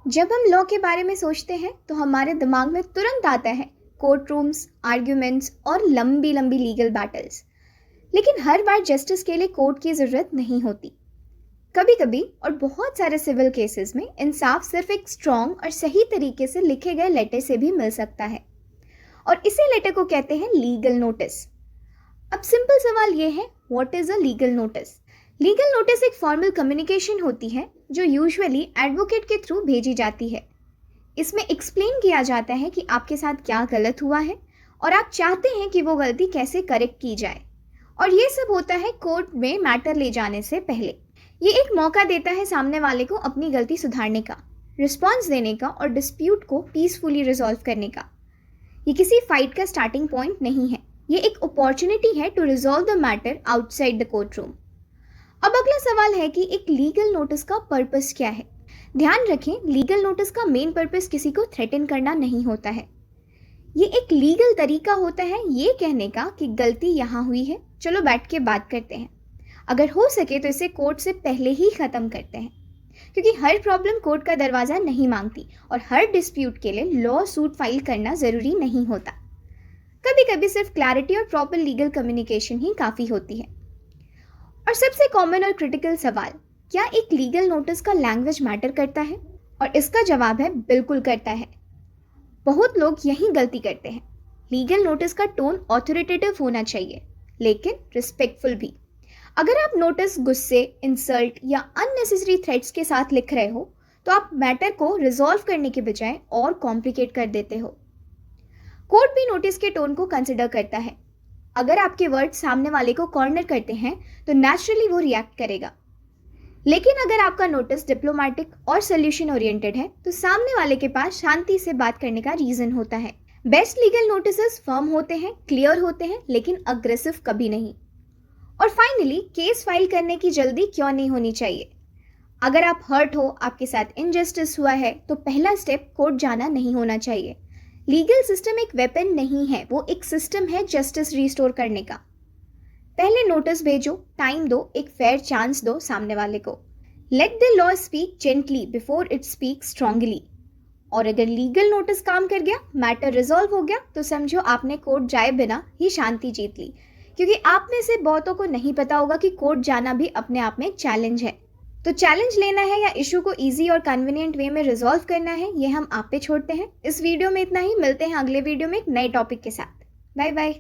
जब हम लॉ के बारे में सोचते हैं तो हमारे दिमाग में तुरंत आता है कोर्ट रूम्स, आर्ग्यूमेंट्स और लंबी लंबी लीगल बैटल्स। लेकिन हर बार जस्टिस के लिए कोर्ट की ज़रूरत नहीं होती। कभी कभी और बहुत सारे सिविल केसेस में इंसाफ सिर्फ एक स्ट्रॉन्ग और सही तरीके से लिखे गए लेटर से भी मिल सकता है, और इसी लेटर को कहते हैं लीगल नोटिस। अब सिंपल सवाल ये है, what is a legal notice? Legal notice एक फॉर्मल कम्युनिकेशन होती है जो यूजुअली एडवोकेट के थ्रू भेजी जाती है। इसमें एक्सप्लेन किया जाता है कि आपके साथ क्या गलत हुआ है और आप चाहते हैं कि वो गलती कैसे करेक्ट की जाए। और ये सब होता है कोर्ट में मैटर ले जाने से पहले। ये एक मौका देता है सामने वाले को अपनी गलती सुधारने का, रिस्पॉन्स देने का और डिस्प्यूट को पीसफुली रिजॉल्व करने का। ये किसी फाइट का स्टार्टिंग पॉइंट नहीं है, ये एक अपॉर्चुनिटी है to resolve the matter outside the court room. अब अगला सवाल है कि एक लीगल नोटिस का पर्पस क्या है? ध्यान रखें, लीगल नोटिस का मेन पर्पस किसी को थ्रेटन करना नहीं होता है। ये एक लीगल तरीका होता है ये कहने का कि गलती यहाँ हुई है, चलो बैठ के बात करते हैं। अगर हो सके तो इसे कोर्ट से पहले ही ख़त्म करते हैं, क्योंकि हर प्रॉब्लम कोर्ट का दरवाज़ा नहीं मांगती और हर डिस्प्यूट के लिए लॉ सूट फाइल करना ज़रूरी नहीं होता। कभी कभी सिर्फ क्लैरिटी और प्रॉपर लीगल कम्युनिकेशन ही काफ़ी होती है। और सबसे कॉमन और क्रिटिकल सवाल, क्या एक लीगल नोटिस का लैंग्वेज मैटर करता है? और इसका जवाब है बिल्कुल करता है। बहुत लोग यही गलती करते हैं। लीगल नोटिस का टोन ऑथोरिटेटिव होना चाहिए, लेकिन रिस्पेक्टफुल भी। अगर आप नोटिस गुस्से, इंसल्ट या अननेसेसरी थ्रेट्स के साथ लिख रहे हो तो आप मैटर को रिजॉल्व करने के बजाय और कॉम्प्लिकेट कर देते हो। कोर्ट भी नोटिस के टोन को कंसिडर करता है। अगर आपके वर्ड सामने वाले को कॉर्नर करते हैं तो नेचुरली वो रिएक्ट करेगा। लेकिन अगर आपका नोटिस डिप्लोमेटिक और सोल्यूशन ओरिएंटेड है तो सामने वाले के पास शांति से बात करने का रीजन होता है। बेस्ट लीगल नोटिसेस फर्म होते हैं, क्लियर होते हैं, लेकिन अग्रेसिव कभी नहीं। और फाइनली, केस फाइल करने की जल्दी क्यों नहीं होनी चाहिए? अगर आप हर्ट हो, आपके साथ इनजस्टिस हुआ है, तो पहला स्टेप कोर्ट जाना नहीं होना चाहिए। लीगल सिस्टम एक वेपन नहीं है, वो एक सिस्टम है जस्टिस रिस्टोर करने का। पहले नोटिस भेजो, टाइम दो, एक फेयर चांस दो सामने वाले को। Let the law speak gently before it speak strongly. और अगर लीगल नोटिस काम कर गया, मैटर रिजॉल्व हो गया, तो समझो आपने कोर्ट जाए बिना ही शांति जीत ली। क्योंकि आप में से बहुतों को नहीं पता होगा कि कोर्ट जाना भी अपने आप में एक चैलेंज है। तो चैलेंज लेना है या इशू को इजी और कन्वीनियंट वे में रिजॉल्व करना है, ये हम आप पे छोड़ते हैं। इस वीडियो में इतना ही। मिलते हैं अगले वीडियो में एक नए टॉपिक के साथ। Bye bye.